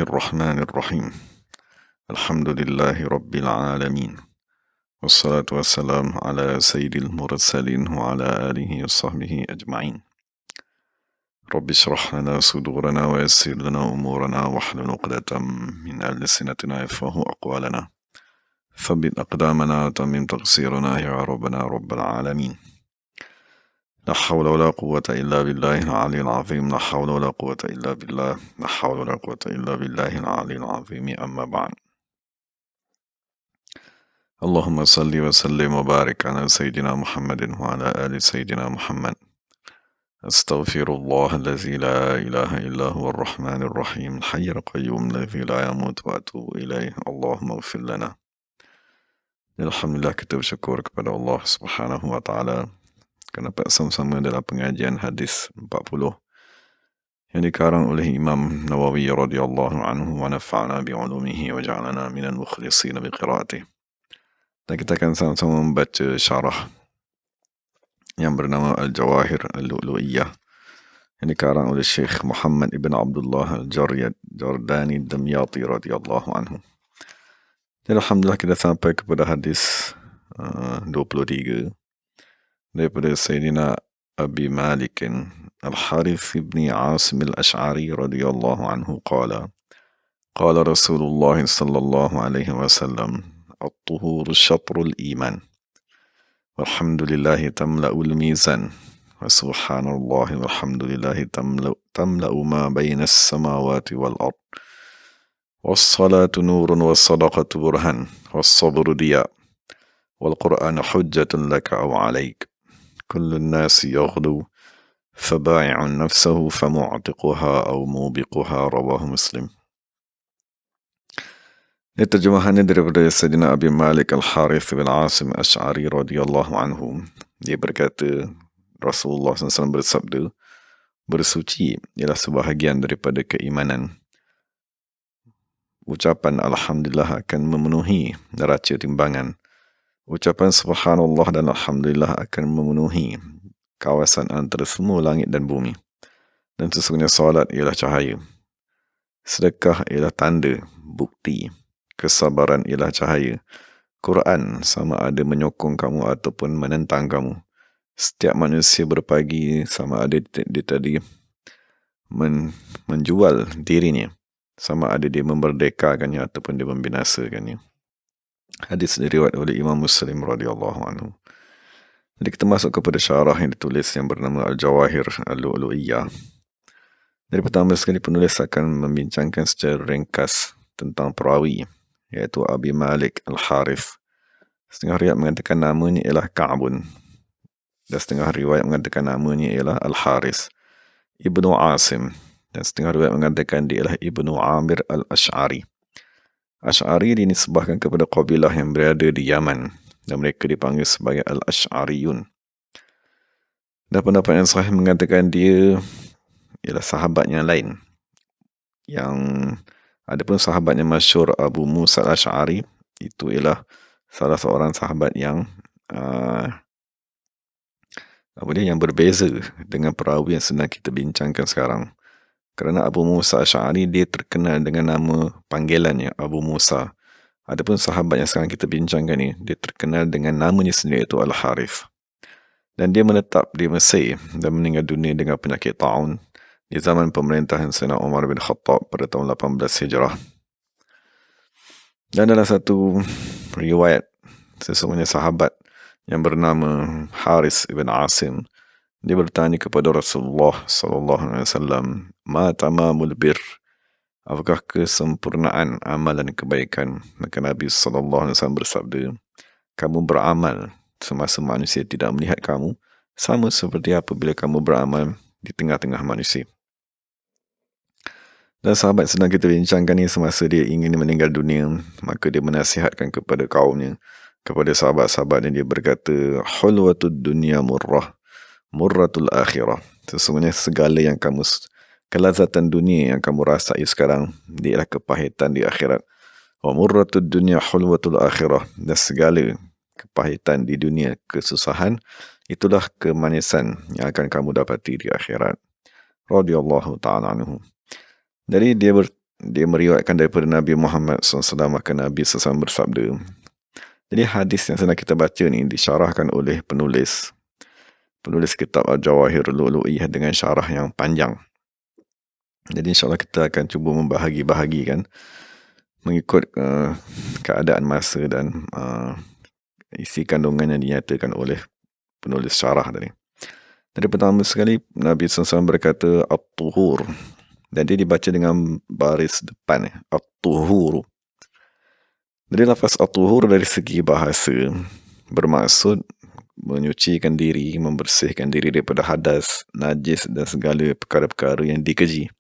الرحمن الرحيم الحمد لله رب العالمين والصلاة والسلام على سيد المرسلين وعلى آله وصحبه أجمعين رب اشرح لنا صدورنا ويسر لنا أمورنا واحلل عقدة من ألسنتنا يفقهوا أقوالنا ثبت أقدامنا وتمم تقصيرنا يا ربنا رب العالمين لا حول ولا قوة إلا بالله العلي العظيم لا حول ولا قوة إلا بالله لا حول ولا قوة إلا بالله العلي العظيم أما بعد اللهم صل وسلم وبارك على سيدنا محمد وعلى آل سيدنا محمد أستغفر الله الذي لا إله إلا هو الرحمن الرحيم الحي القيوم الذي لا يموت وأتوب إليه اللهم اغفر لنا. Alhamdulillah, kita bersyukur kepada Allah Subhanahu wa taala kerana dapat sama-sama dalam pengajian hadis 40 yang dikarang oleh Imam Nawawi radhiyallahu anhu wa nafa'ana bi'ulumihi wa ja'alana minal mukhlisina biqiraatih. Dan kita akan sama-sama membaca syarah yang bernama Al-Jawahir Al-Lu'lu'iyah yang dikarang oleh Syekh Muhammad ibn Abdullah Al-Jordani Damyati radhiyallahu anhu. Dan alhamdulillah kita sampai kepada hadis 23 daripada Sayyidina Abi Malik Al-Harith ibn Asim Al-Ash'ari radhiyallahu anhu qala Rasulullah sallallahu alaihi wasallam الطهور شطر الإيمان والحمد لله تملأ الميزان وسبحان الله والحمد لله تملأ ما بين السماوات والأرض والصلاة نور والصدقة برهان والصبر ضياء والقرآن حجة لك أو عليك كل الناس يغدو فبائع نفسه فمعتقها أو موبقها رواه مسلم. Ini terjemahannya daripada Sayyidina Abi Malik Al-Harith bin Asim Ash'ari radhiyallahu anhu. Dia berkata, Rasulullah SAW bersabda, bersuci ialah sebahagian daripada keimanan. Ucapan Alhamdulillah akan memenuhi neraca timbangan. Ucapan Subhanallah dan Alhamdulillah akan memenuhi kawasan antara semua langit dan bumi. Dan sesungguhnya salat ialah cahaya. Sedekah ialah tanda, bukti. Kesabaran ialah cahaya. Quran sama ada menyokong kamu ataupun menentang kamu. Setiap manusia berpagi sama ada dia tadi menjual dirinya, sama ada dia memerdekakannya ataupun dia membinasakannya. Hadis diriwayatkan oleh Imam Muslim radhiyallahu anhu. Jadi kita masuk kepada syarah yang ditulis yang bernama Al-Jawahir Al-Lu'lu'iyah. Dari pertama sekali penulis akan membincangkan secara ringkas tentang perawi, iaitu Abi Malik Al-Harith. Setengah riwayat mengatakan namanya ialah Ka'bun, dan setengah riwayat mengatakan namanya ialah Al-Harith Ibnu Asim, dan setengah riwayat mengatakan dia ialah Ibnu Amir Al-Ash'ari. Ash'ari dinisbahkan kepada kabilah yang berada di Yaman, dan mereka dipanggil sebagai Al-Ash'ariyun. Dan pendapat yang sahih mengatakan dia ialah sahabat yang lain. Yang adapun sahabat yang masyhur Abu Musa Al-Ash'ari, itu ialah salah seorang sahabat yang yang berbeza dengan perawi yang sedang kita bincangkan sekarang. Kerana Abu Musa Al-Ash'ari dia terkenal dengan nama panggilannya Abu Musa. Adapun sahabat yang sekarang kita bincangkan ni, dia terkenal dengan namanya sendiri, iaitu Al-Harith. Dan dia menetap di Mesir dan meninggal dunia dengan penyakit ta'un di zaman pemerintahan Sayyidina Umar bin Khattab pada tahun 18 Hijrah. Dan dalam satu riwayat, sesungguhnya sahabat yang bernama Haris ibn Asim, dia bertanya kepada Rasulullah SAW, ma tamamul bir, apakah kesempurnaan amalan kebaikan? Maka Nabi SAW bersabda, kamu beramal semasa manusia tidak melihat kamu, sama seperti apabila kamu beramal di tengah-tengah manusia. Dan sahabat sedang kita bincangkan ni, semasa dia ingin meninggal dunia, maka dia menasihatkan kepada kaumnya, kepada sahabat-sahabatnya, dia berkata, hulwatud dunya murrah, murratul akhirah. Sesungguhnya segala yang kamu, kelazatan dunia yang kamu rasai sekarang, dia ialah kepahitan di akhirat. Wa murratud dunya hulwatul akhirah. Dan segala kepahitan di dunia, kesusahan, itulah kemanisan yang akan kamu dapati di akhirat. Radhiyallahu ta'ala anhu. Jadi dia dia meriwayatkan daripada Nabi Muhammad SAW, maka Nabi SAW bersabda. Jadi hadis yang sedang kita baca ni disyarahkan oleh penulis kitab Al-Jawahir Lu'lu'iyah dengan syarah yang panjang. Jadi insyaAllah kita akan cuba membahagi-bahagikan mengikut keadaan masa dan isi kandungan yang dinyatakan oleh penulis syarah tadi. Jadi pertama sekali Nabi SAW berkata at-tuhur, dan dia dibaca dengan baris depan, at-tuhuru. Jadi lafaz at-tuhur dari segi bahasa bermaksud menyucikan diri, membersihkan diri daripada hadas, najis dan segala perkara-perkara yang dikeji.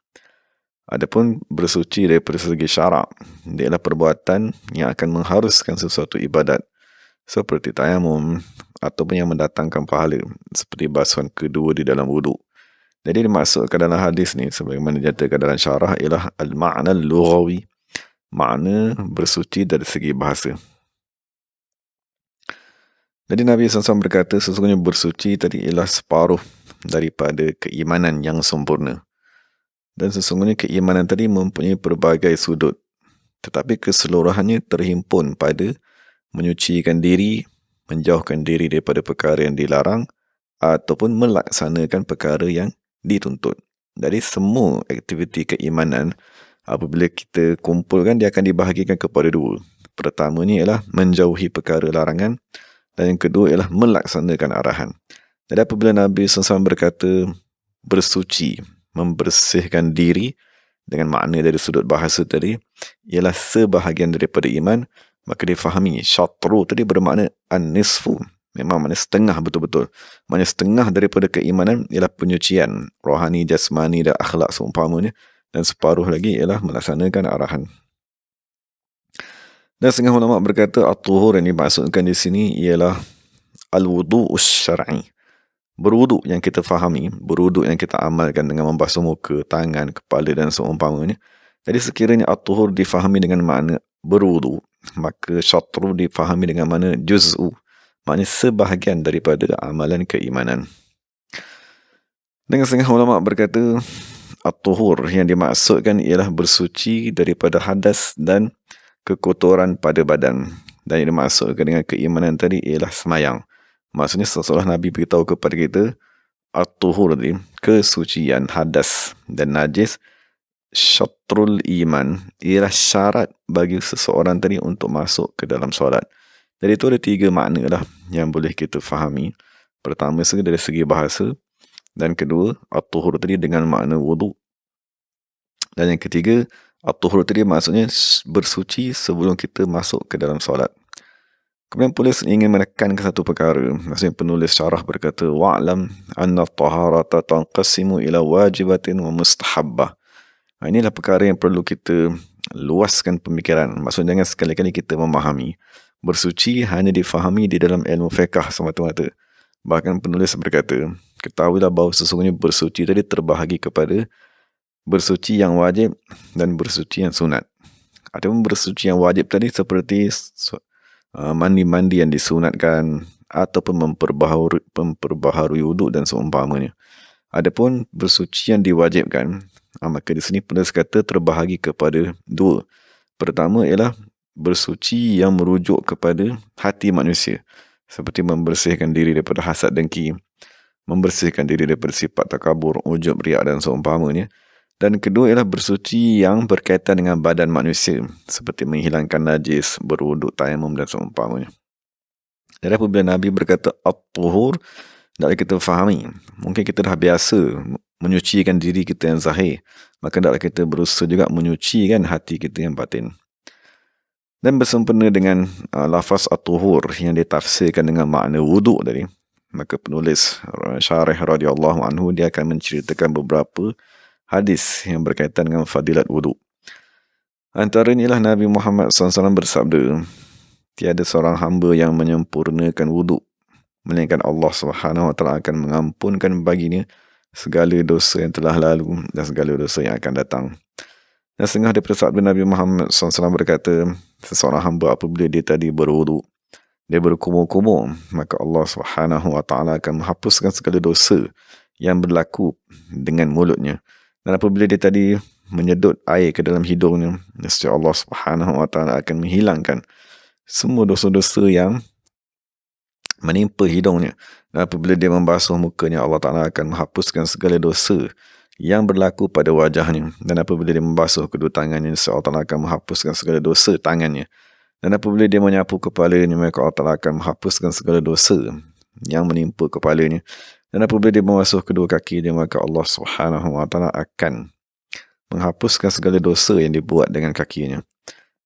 Adapun bersuci daripada segi syarak, dia adalah perbuatan yang akan mengharuskan sesuatu ibadat seperti tayamum ataupun yang mendatangkan pahala seperti basuhan kedua di dalam wuduk. Jadi dimaksudkan dalam hadis ni sebagaimana dinyatakan dalam syarah ialah al-ma'na al-lughawi, makna bersuci dari segi bahasa. Jadi Nabi SAW berkata sesungguhnya bersuci tadi ialah separuh daripada keimanan yang sempurna. Dan sesungguhnya keimanan tadi mempunyai pelbagai sudut, tetapi keseluruhannya terhimpun pada menyucikan diri, menjauhkan diri daripada perkara yang dilarang ataupun melaksanakan perkara yang dituntut. Jadi semua aktiviti keimanan apabila kita kumpulkan, dia akan dibahagikan kepada dua. Pertamanya ialah menjauhi perkara larangan dan yang kedua ialah melaksanakan arahan. Jadi apabila Nabi SAW berkata bersuci, membersihkan diri dengan makna dari sudut bahasa tadi ialah sebahagian daripada iman, maka difahami syatru tadi bermakna an-nisfu, memang makna setengah betul-betul. Makna setengah daripada keimanan ialah penyucian rohani, jasmani dan akhlak seumpamanya, dan separuh lagi ialah melaksanakan arahan. Dan setengah ulama berkata at-tuhur yang dimaksudkan di sini ialah al-wudu'us syar'i, berwuduk yang kita fahami, berwuduk yang kita amalkan dengan membasuh muka, tangan, kepala dan seumpamanya. Jadi sekiranya at-tuhur difahami dengan makna berwuduk, maka syatru difahami dengan makna juz'u, maknanya sebahagian daripada amalan keimanan. Dengan setengah ulama berkata at-tuhur yang dimaksudkan ialah bersuci daripada hadas dan kekotoran pada badan. Dan yang dimaksudkan dengan keimanan tadi ialah semayang. Maksudnya seolah Nabi beritahu kepada kita at-tuhur tadi, kesucian hadas dan najis, syatrul iman, ialah syarat bagi seseorang tadi untuk masuk ke dalam solat. Jadi itu ada 3 makna lah yang boleh kita fahami. Pertama sekali dari segi bahasa, dan kedua at-tuhur tadi dengan makna wuduk, dan yang ketiga at-tuhur tadi maksudnya bersuci sebelum kita masuk ke dalam solat. Kemudian penulis ingin menekankan satu perkara. Maksudnya penulis syarah berkata wa'lam anna at-taharata tanqasimu ila wajibatin wa mustahabbah. Inilah perkara yang perlu kita luaskan pemikiran. Maksudnya jangan sekali-kali kita memahami bersuci hanya difahami di dalam ilmu fiqh semata-mata. Bahkan penulis berkata, ketahuilah bahawa sesungguhnya bersuci tadi terbahagi kepada bersuci yang wajib dan bersuci yang sunat. Adapun bersuci yang wajib tadi seperti mandi-mandi yang disunatkan ataupun memperbaharui wuduk dan seumpamanya. Adapun bersuci yang diwajibkan, maka di sini penulis kata terbahagi kepada 2. Pertama ialah bersuci yang merujuk kepada hati manusia, seperti membersihkan diri daripada hasad dengki, membersihkan diri daripada sifat takabur, ujub, riak dan seumpamanya. Dan kedua ialah bersuci yang berkaitan dengan badan manusia, seperti menghilangkan najis, berwuduk, tayamum dan seumpamanya. Jadi apabila Nabi berkata at-tuhur, hendaklah kita fahami, mungkin kita dah biasa menyucikan diri kita yang zahir, maka hendaklah kita berusaha juga menyucikan hati kita yang batin. Dan bersempena dengan lafaz at-tuhur yang ditafsirkan dengan makna wuduk tadi, maka penulis syarih radhiyallahu anhu dia akan menceritakan beberapa hadis yang berkaitan dengan fadilat wuduk. Antaranya ialah Nabi Muhammad SAW bersabda, tiada seorang hamba yang menyempurnakan wuduk, melainkan Allah SWT akan mengampunkan baginya segala dosa yang telah lalu dan segala dosa yang akan datang. Dan setengah daripada sabda Nabi Muhammad SAW berkata, seseorang hamba apabila dia tadi berwuduk, dia berkumur-kumur, maka Allah SWT akan menghapuskan segala dosa yang berlaku dengan mulutnya. Dan apabila dia tadi menyedut air ke dalam hidungnya, nescaya Allah Subhanahu wa taala akan menghilangkan semua dosa-dosa yang menimpa hidungnya. Dan apabila dia membasuh mukanya, Allah Ta'ala akan menghapuskan segala dosa yang berlaku pada wajahnya. Dan apabila dia membasuh kedua tangannya, Allah Ta'ala akan menghapuskan segala dosa tangannya. Dan apabila dia menyapu kepalanya, maka Allah Ta'ala akan menghapuskan segala dosa yang menimpa kepalanya. Dan apabila dia membasuh kedua kaki dia, maka Allah Subhanahu wa taala akan menghapuskan segala dosa yang dibuat dengan kakinya.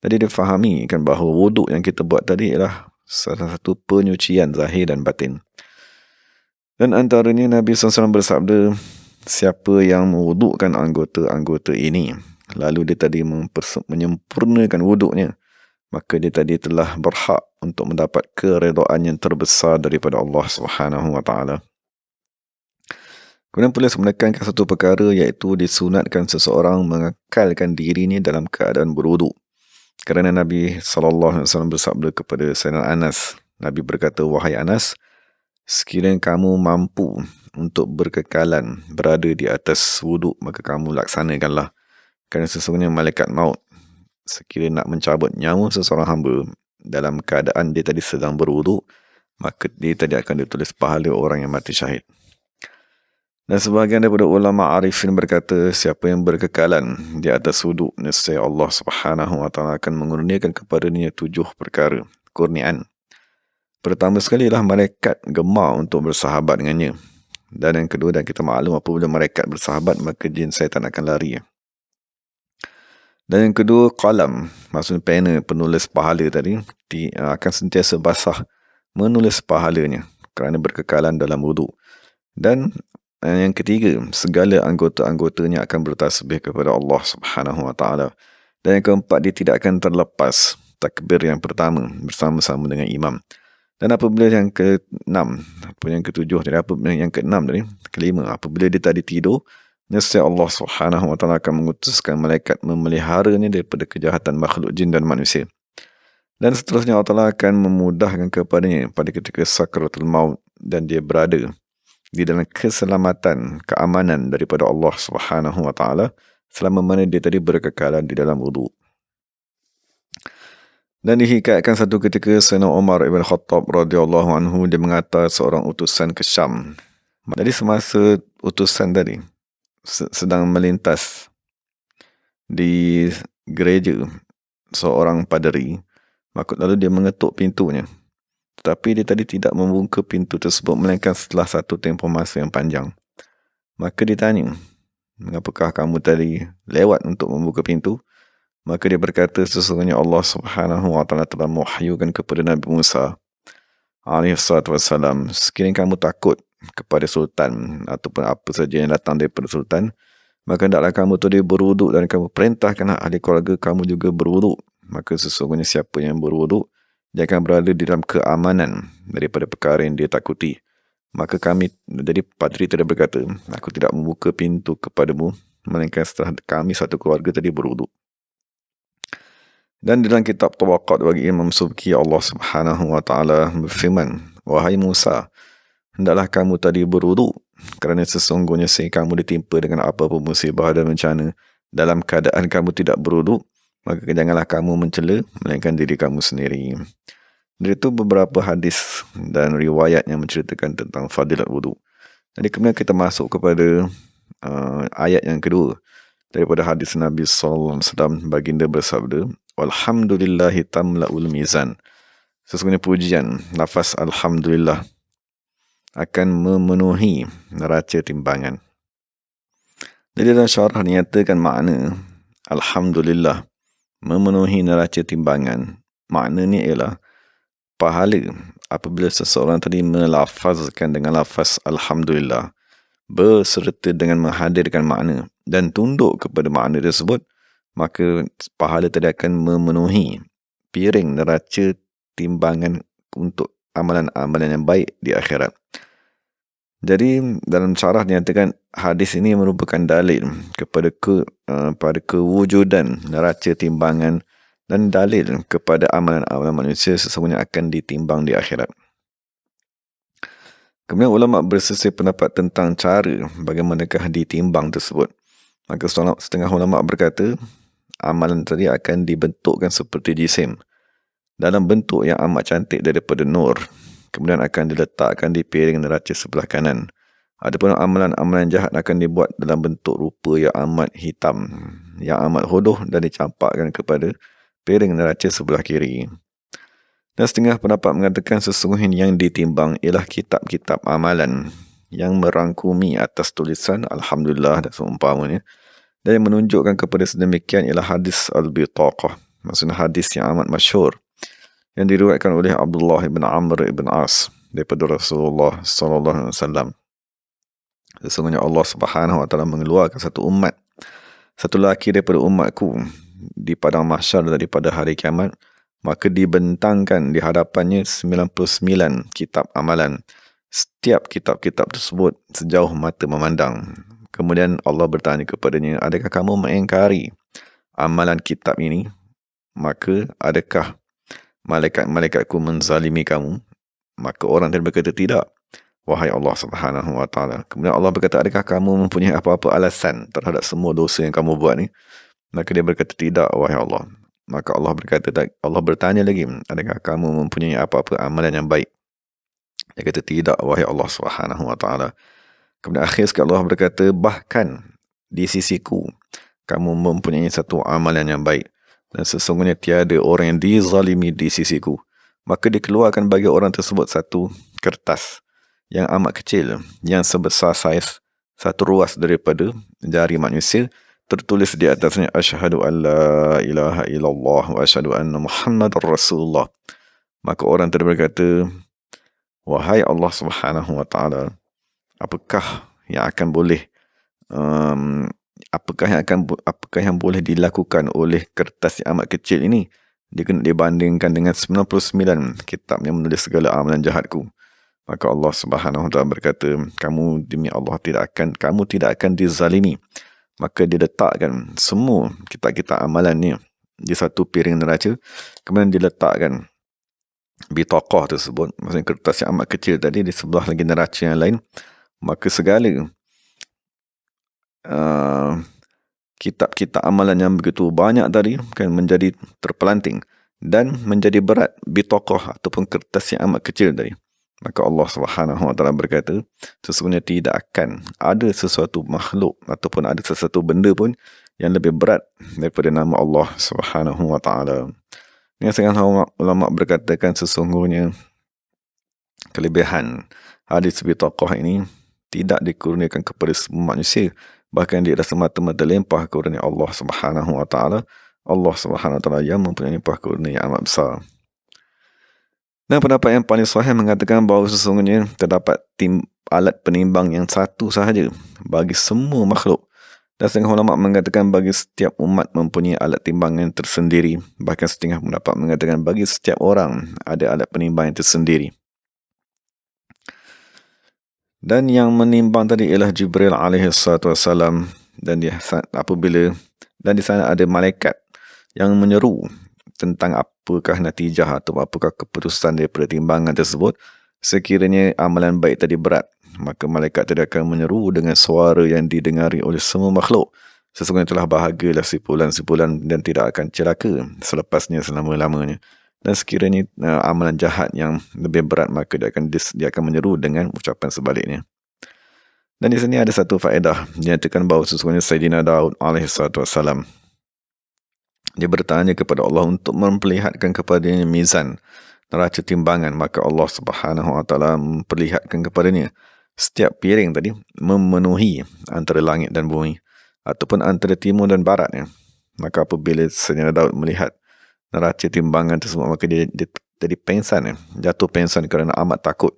Jadi dia fahami kan bahawa wuduk yang kita buat tadi ialah salah satu penyucian zahir dan batin. Dan antaranya Nabi SAW bersabda, siapa yang mewudukkan anggota-anggota ini, lalu dia tadi menyempurnakan wuduknya, maka dia tadi telah berhak untuk mendapat keredaan yang terbesar daripada Allah Subhanahu wa taala. Kemudian polis menekankan satu perkara, iaitu disunatkan seseorang mengekalkan dirinya dalam keadaan berwuduk. Kerana Nabi SAW bersabda kepada Sayyidina Anas, Nabi berkata, wahai Anas, sekiranya kamu mampu untuk berkekalan berada di atas wuduk, maka kamu laksanakanlah. Kerana sesungguhnya malaikat maut, sekiranya nak mencabut nyawa seseorang hamba dalam keadaan dia tadi sedang berwuduk, maka dia tadi akan ditulis pahala orang yang mati syahid. Dan sebahagian daripada ulama arifin berkata, siapa yang berkekalan di atas wuduk, nescaya Allah Subhanahu wa taala akan mengurniakan kepadanya 7 perkara kurniaan. Pertama sekali ialah malaikat gemar untuk bersahabat dengannya. Dan yang kedua, dan kita maklum apabila malaikat bersahabat, maka jin syaitan akan lari. Dan yang kedua, qalam, maksudnya pena penulis pahala tadi akan sentiasa basah menulis pahalanya kerana berkekalan dalam wuduk. Dan yang ketiga, segala anggota-anggotanya akan bertasbih kepada Allah Subhanahu wa taala. Dan yang keempat, dia tidak akan terlepas takbir yang pertama bersama-sama dengan imam. Dan apabila yang ke-6, yang ke-7, yang ke-6 tadi, kelima, apabila dia tadi tidur, nescaya Allah Subhanahu wa taala akan mengutuskan malaikat memeliharanya daripada kejahatan makhluk jin dan manusia. Dan seterusnya Allah Ta'ala akan memudahkan kepadanya pada ketika sakratul maut, dan dia berada di dalam keselamatan, keamanan daripada Allah Subhanahu wa taala selama mana dia tadi berkekalan di dalam wuduk. Dan dihikayatkan satu ketika Sayyidina Umar ibn Khattab radhiyallahu anhu, dia mengantar seorang utusan ke Syam. Jadi semasa utusan tadi sedang melintas di gereja seorang paderi, maka lalu dia mengetuk pintunya. Tetapi dia tadi tidak membuka pintu tersebut melainkan setelah satu tempoh masa yang panjang. Maka dia tanya, mengapakah kamu tadi lewat untuk membuka pintu? Maka dia berkata, sesungguhnya Allah Subhanahu wa taala telah mewahyukan kepada Nabi Musa alaihissalam, sekiranya kamu takut kepada sultan ataupun apa saja yang datang daripada sultan, maka hendaklah kamu tadi berwuduk dan kamu perintahkan ahli keluarga kamu juga berwuduk. Maka sesungguhnya siapa yang berwuduk, dia akan berada di dalam keamanan daripada perkara yang dia takuti. Maka kami, jadi padri tadi berkata, aku tidak membuka pintu kepadamu melainkan setelah kami satu keluarga tadi berwuduk. Dan dalam kitab Tabaqat bagi Imam Subki, Allah Subhanahu wa taala berfirman, wahai Musa, hendaklah kamu tadi berwuduk, kerana sesungguhnya kamu ditimpa dengan apa-apa musibah dan bencana dalam keadaan kamu tidak berwuduk, maka janganlah kamu mencela melainkan diri kamu sendiri. Dari itu beberapa hadis dan riwayat yang menceritakan tentang fadilat wuduk. Jadi kemudian kita masuk kepada ayat yang kedua daripada hadis Nabi SAW. Baginda bersabda, walhamdulillahi tamla'ul mizan. Sesungguhnya pujian, lafaz alhamdulillah akan memenuhi neraca timbangan. Jadi dalam syarah dinyatakan makna alhamdulillah memenuhi neraca timbangan. Maknanya ialah pahala apabila seseorang tadi melafazkan dengan lafaz alhamdulillah berserta dengan menghadirkan makna dan tunduk kepada makna tersebut, maka pahala tadi akan memenuhi piring neraca timbangan untuk amalan-amalan yang baik di akhirat. Jadi dalam syarah dinyatakan hadis ini merupakan dalil kepada pada kewujudan neraca timbangan dan dalil kepada amalan-amalan manusia sesungguhnya akan ditimbang di akhirat. Kemudian ulama berselisih pendapat tentang cara bagaimanakah ditimbang tersebut. Maka setengah ulama berkata, amalan tadi akan dibentukkan seperti jisim dalam bentuk yang amat cantik daripada nur. Kemudian akan diletakkan di piring neraca sebelah kanan. Adapun amalan-amalan jahat akan dibuat dalam bentuk rupa yang amat hitam, yang amat hodoh, dan dicampakkan kepada piring neraca sebelah kiri. Dan setengah pendapat mengatakan sesungguhnya yang ditimbang ialah kitab-kitab amalan yang merangkumi atas tulisan Alhamdulillah dan seumpamanya. Dan yang menunjukkan kepada sedemikian ialah hadis Al-Bitaqah, maksudnya hadis yang amat masyhur yang diriwayatkan oleh Abdullah bin Amr bin As daripada Rasulullah sallallahu alaihi wasallam. Sesungguhnya Allah Subhanahu wa taala mengeluarkan satu lelaki daripada umatku di padang mahsyar daripada hari kiamat, maka dibentangkan di hadapannya 99 kitab amalan. Setiap kitab-kitab tersebut sejauh mata memandang. Kemudian Allah bertanya kepadanya, adakah kamu mengingkari amalan kitab ini? Maka adakah malaikat-malaikatku menzalimi kamu? Maka orang tadi berkata, tidak, wahai Allah Subhanahu wa taala. Kemudian Allah berkata, adakah kamu mempunyai apa-apa alasan terhadap semua dosa yang kamu buat ni? Maka dia berkata, tidak, wahai Allah. Maka Allah bertanya lagi, adakah kamu mempunyai apa-apa amalan yang baik? Dia kata, tidak, wahai Allah Subhanahu wa taala. Kemudian akhir sekali Allah berkata, bahkan di sisiku kamu mempunyai satu amalan yang baik, dan sesungguhnya tiada orang yang dizalimi di sisiku. Maka dikeluarkan bagi orang tersebut satu kertas yang amat kecil, yang sebesar saiz satu ruas daripada jari manusia. Tertulis di atasnya, asyhadu an la ilaha illallah wa asyhadu anna Muhammadar Rasulullah. Maka orang tadi berkata, wahai Allah Subhanahu wa taala, apakah yang akan boleh apakah yang boleh dilakukan oleh kertas yang amat kecil ini dibandingkan dengan 99 kitab yang menulis segala amalan jahatku? Maka Allah Subhanahu wa taala berkata, demi Allah kamu tidak akan dizalimi. Maka diletakkan semua kitab-kitab amalan ni di satu piring neraca. Kemudian diletakkan bitaqah tersebut, maksudnya kertas yang amat kecil tadi, di sebelah lagi neraca yang lain. Maka segala kitab-kitab amalan yang begitu banyak tadi kan menjadi terpelanting dan menjadi berat bitaqah ataupun kertas yang amat kecil tadi. Maka Allah Subhanahu wa taala berkata, sesungguhnya tidak akan ada sesuatu makhluk ataupun ada sesuatu benda pun yang lebih berat daripada nama Allah Subhanahu wa taala. Yang setengah ulama berkatakan sesungguhnya kelebihan hadis bitaqah ini tidak dikurniakan kepada semua manusia, bahkan dia semata-mata limpah kurnia Allah Subhanahu wa taala. Allah Subhanahu wa taala yang mempunyai limpah kurnia yang amat besar. Dan pendapat yang paling sahih mengatakan bahawa sesungguhnya terdapat alat penimbang yang satu sahaja bagi semua makhluk. Dan setengah ulama mengatakan bagi setiap umat mempunyai alat timbangan tersendiri. Bahkan setengah pendapat mengatakan bagi setiap orang ada alat penimbang yang tersendiri. Dan yang menimbang tadi ialah Jibril alaihi salatu wassalam, dan di sana ada malaikat yang menyeru tentang apakah natijah atau apakah keputusan daripada timbangan tersebut. Sekiranya amalan baik tadi berat, maka malaikat tadi akan menyeru dengan suara yang didengari oleh semua makhluk, sesungguhnya telah bahagialah sipulan-sipulan dan tidak akan celaka selepasnya selama-lamanya. Dan sekiranya amalan jahat yang lebih berat, maka dia akan menyeru dengan ucapan sebaliknya. Dan di sini ada satu faedah, dinyatakan bahawa sesungguhnya Sayyidina Daud alaihi salatu wassalam, dia bertanya kepada Allah untuk memperlihatkan kepadanya mizan, neraca timbangan. Maka Allah Subhanahu wa taala memperlihatkan kepadanya setiap piring tadi memenuhi antara langit dan bumi ataupun antara timur dan barat. Maka apabila Sayyidina Daud melihat neraca timbangan tersebut, maka dia jadi pengsan, jatuh pengsan kerana amat takut.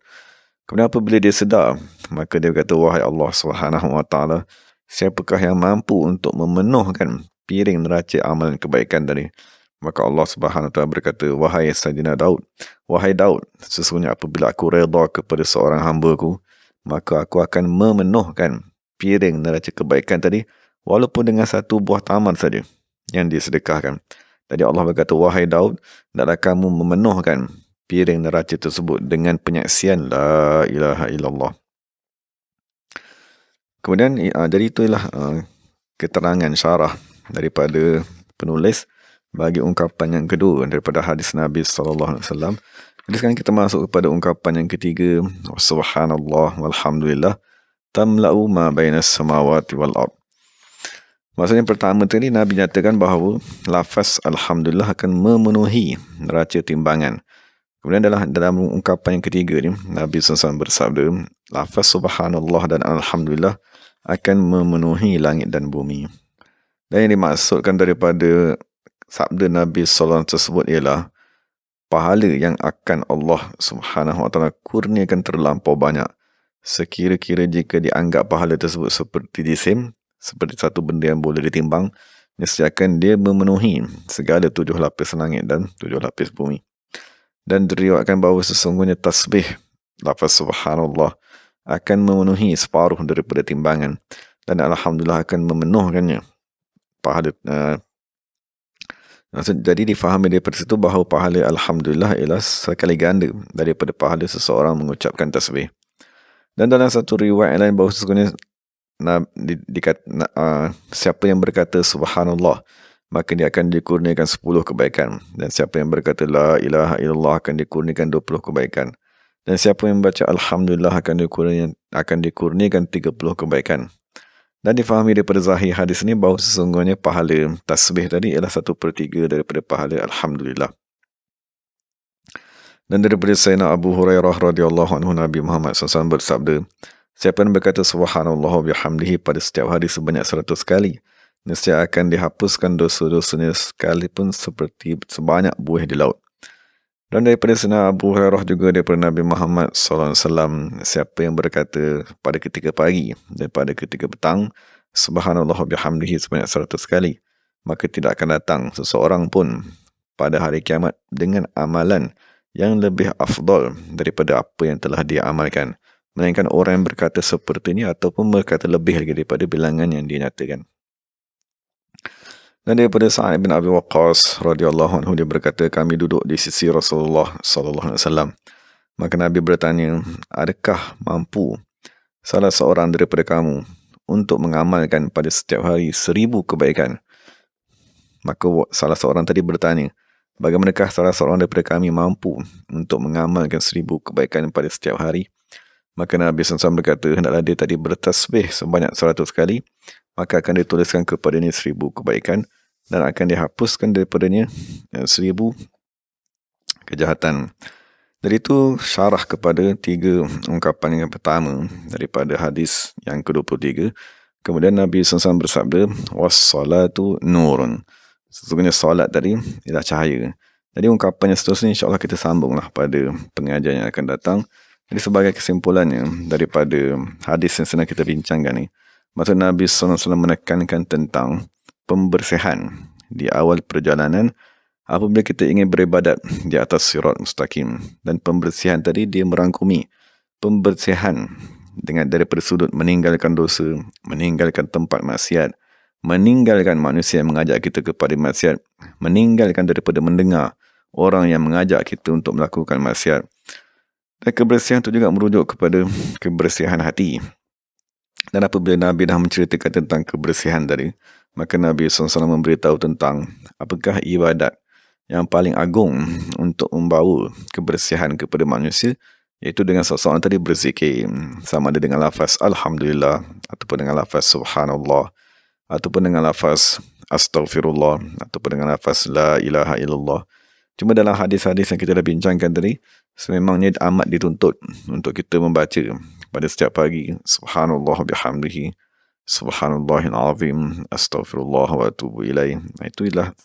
Kemudian apabila dia sedar, maka dia berkata, wahai Allah Subhanahu wa taala, siapakah yang mampu untuk memenuhkan piring neraca amalan kebaikan tadi? Maka Allah Subhanahu wa taala berkata, wahai Sayyidina Daud, wahai Daud, sesungguhnya apabila aku redha kepada seorang hamba-Ku, maka aku akan memenuhkan piring neraca kebaikan tadi walaupun dengan satu buah tamar saja yang disedekahkan. Tadi Allah berkata, wahai Daud, hendaklah kamu memenuhkan piring neraca tersebut dengan penyaksian la ilaha illallah. Kemudian jadi itulah keterangan syarah daripada penulis bagi ungkapan yang kedua daripada hadis Nabi SAW. Jadi sekarang kita masuk kepada ungkapan yang ketiga, subhanallah walhamdulillah tamla'u ma bainas samawati wal ard. Maksudnya pertama tadi Nabi nyatakan bahawa lafaz alhamdulillah akan memenuhi neraca timbangan. Kemudian dalam ungkapan yang ketiga ni, Nabi SAW bersabda, lafaz subhanallah dan alhamdulillah akan memenuhi langit dan bumi. Dan yang dimaksudkan daripada sabda Nabi SAW tersebut ialah pahala yang akan Allah Subhanahu Wa Taala kurniakan terlampau banyak. Sekira-kira jika dianggap pahala tersebut seperti jisim, seperti satu benda yang boleh ditimbang, nescaya akan dia memenuhi segala 7 lapis langit dan 7 lapis bumi. Dan diriwayatkan bahawa sesungguhnya tasbih lafaz subhanallah akan memenuhi separuh daripada timbangan, dan alhamdulillah akan memenuhkannya pahala. Jadi difahami daripada situ bahawa pahala alhamdulillah ialah sekali ganda daripada pahala seseorang mengucapkan tasbih. Dan dalam satu riwayat lain bahawa sesungguhnya siapa yang berkata subhanallah maka dia akan dikurniakan 10 kebaikan, dan siapa yang berkata la ilaha illallah akan dikurniakan 20 kebaikan, dan siapa yang membaca alhamdulillah akan dikurniakan 30 kebaikan. Dan difahami daripada zahir hadis ini bahawa sesungguhnya pahala tasbih tadi ialah 1/3 daripada pahala alhamdulillah. Dan daripada Sayyidina Abu Hurairah radhiyallahu anhu, Nabi Muhammad SAW bersabda, siapa yang berkata subhanallah wa bihamdihi pada setiap hari sebanyak 100 kali, nescaya akan dihapuskan dosa-dosanya sekalipun sebanyak buih di laut. Dan daripada Sayyidina Abu Hurairah juga daripada Nabi Muhammad SAW, siapa yang berkata pada ketika pagi daripada ketika petang subhanallah wa bihamdihi sebanyak 100 kali, maka tidak akan datang seseorang pun pada hari kiamat dengan amalan yang lebih afdal daripada apa yang telah dia amalkan, melainkan orang yang berkata seperti ini ataupun berkata lebih lagi daripada bilangan yang dia nyatakan. Dan daripada Sa'ad bin Abi Waqqas radhiyallahu anhu, dia berkata, kami duduk di sisi Rasulullah sallallahu alaihi wasallam. Maka Nabi bertanya, adakah mampu salah seorang daripada kamu untuk mengamalkan pada setiap hari 1000 kebaikan? Maka salah seorang tadi bertanya, bagaimanakah salah seorang daripada kami mampu untuk mengamalkan 1000 kebaikan pada setiap hari? Maka Nabi SAW berkata, hendaklah dia tadi bertasbih sebanyak 100 kali, maka akan dituliskan kepadanya 1000 kebaikan, dan akan dihapuskan daripadanya 1000 kejahatan. Dari itu syarah kepada 3 ungkapan yang pertama daripada hadis yang ke-23. Kemudian Nabi SAW bersabda, wassalatu nurun. Sesungguhnya salat tadi ialah cahaya. Jadi ungkapan yang seterusnya insyaAllah kita sambunglah pada pengajian yang akan datang. Jadi sebagai kesimpulannya daripada hadis yang sedang kita bincangkan ni, maksud Nabi SAW menekankan tentang pembersihan di awal perjalanan apabila kita ingin beribadat di atas sirat mustaqim. Dan pembersihan tadi dia merangkumi pembersihan daripada sudut meninggalkan dosa, meninggalkan tempat maksiat, meninggalkan manusia yang mengajak kita kepada maksiat, meninggalkan daripada mendengar orang yang mengajak kita untuk melakukan maksiat. Dan kebersihan itu juga merujuk kepada kebersihan hati. Dan apabila Nabi dah menceritakan tentang kebersihan tadi, maka Nabi SAW memberitahu tentang apakah ibadat yang paling agung untuk membawa kebersihan kepada manusia, iaitu dengan seseorang tadi berzikir, sama ada dengan lafaz alhamdulillah, ataupun dengan lafaz subhanallah, ataupun dengan lafaz astaghfirullah, ataupun dengan lafaz la ilaha illallah. Cuma dalam hadis-hadis yang kita dah bincangkan tadi, sememangnya amat dituntut untuk kita membaca pada setiap pagi subhanallah bihamdihi subhanallahil azim astaghfirullah wa atubu ilaih. Itu ialah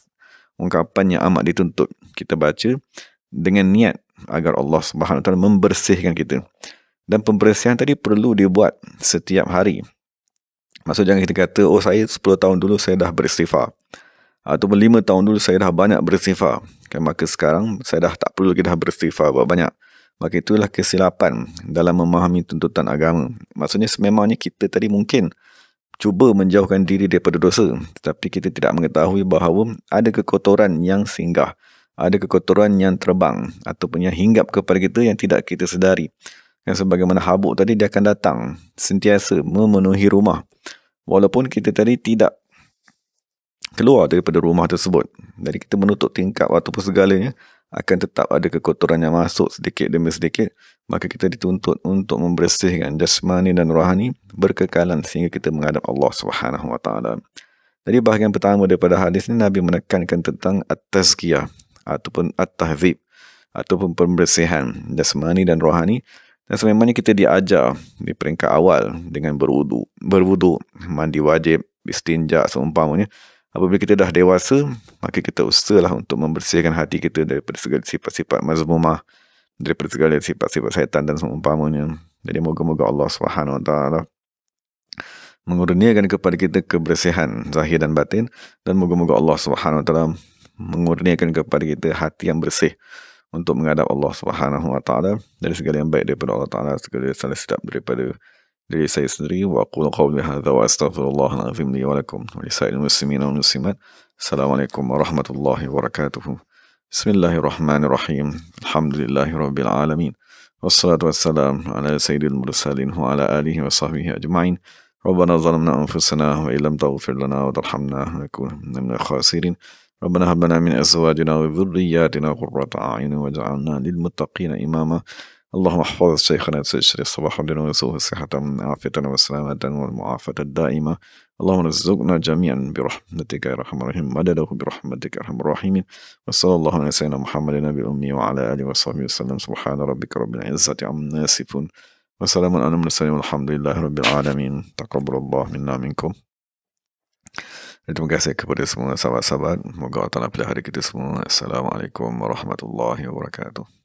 ungkapan yang amat dituntut kita baca dengan niat agar Allah Subhanahu Wa Taala membersihkan kita. Dan pembersihan tadi perlu dibuat setiap hari. Maksud jangan kita kata, oh saya 10 tahun dulu saya dah beristighfar, ataupun 5 tahun dulu saya dah banyak beristighfar, kan, maka sekarang saya dah tak perlu lagi dah beristighfar banyak. Maka itulah kesilapan dalam memahami tuntutan agama. Maksudnya sememangnya kita tadi mungkin cuba menjauhkan diri daripada dosa, tetapi kita tidak mengetahui bahawa ada kekotoran yang singgah, ada kekotoran yang terbang ataupun yang hinggap kepada kita yang tidak kita sedari. Yang sebagaimana habuk tadi, dia akan datang sentiasa memenuhi rumah. Walaupun kita tadi tidak keluar daripada rumah tersebut. Jadi kita menutup tingkap ataupun segalanya, akan tetap ada kekotoran yang masuk sedikit demi sedikit. Maka kita dituntut untuk membersihkan jasmani dan rohani berkekalan sehingga kita menghadap Allah Subhanahu Wa Taala. Jadi bahagian pertama daripada hadis ini, Nabi menekankan tentang at-tazkiyah ataupun at-tahzib ataupun pembersihan jasmani dan rohani. Dan sememangnya kita diajar di peringkat awal dengan berwudu, mandi wajib, istinja seumpamanya. Apabila kita dah dewasa, maka kita usahalah untuk membersihkan hati kita daripada segala sifat-sifat mazmumah, daripada segala sifat-sifat syaitan dan seumpamanya. Jadi moga-moga Allah Subhanahu Wa Taala mengurniakan kepada kita kebersihan zahir dan batin, dan moga-moga Allah Subhanahu Wa Taala mengurniakan kepada kita hati yang bersih untuk menghadap Allah Subhanahu Wa Taala dari segala yang baik daripada Allah Taala, segala salah silap daripada diri saya sendiri. Wa aqulu qawli hadza wa astaghfirullahal azim li wa lakum wa lisairil muslimin wal muslimat. Assalamualaikum warahmatullahi wabarakatuh. Bismillahirrahmanirrahim. Alhamdulillahirabbil alamin. Wassalatu wassalam ala sayyidil mursalin wa ala alihi wa sahbihi ajma'in. Rabbana zalamna anfusana wa illam taghfir lana wa tarhamna lanakunanna minal khasirin. ربنا هب لنا من أزواجنا وذرياتنا قرة أعين واجعلنا للمتقين إماما. اللهم احفظ شيخنا الشيخ صباح الدين ويسوه الصحة عافية والسلامة والمعافاة الدائمة. اللهم ارزقنا جميعا برحمتك يا أرحم الراحمين، مدده برحمتك يا أرحم الراحمين. وصلى الله على سيدنا محمد النبي الأمي وعلى آله وصحبه وسلم. سبحان ربك رب العزة عما يصفون وسلام على المرسلين والحمد لله رب العالمين. تقبل الله منا منكم. Terima kasih kepada semua sahabat-sahabat. Moga Allah Ta'ala pelihara kita semua. Assalamualaikum warahmatullahi wabarakatuh.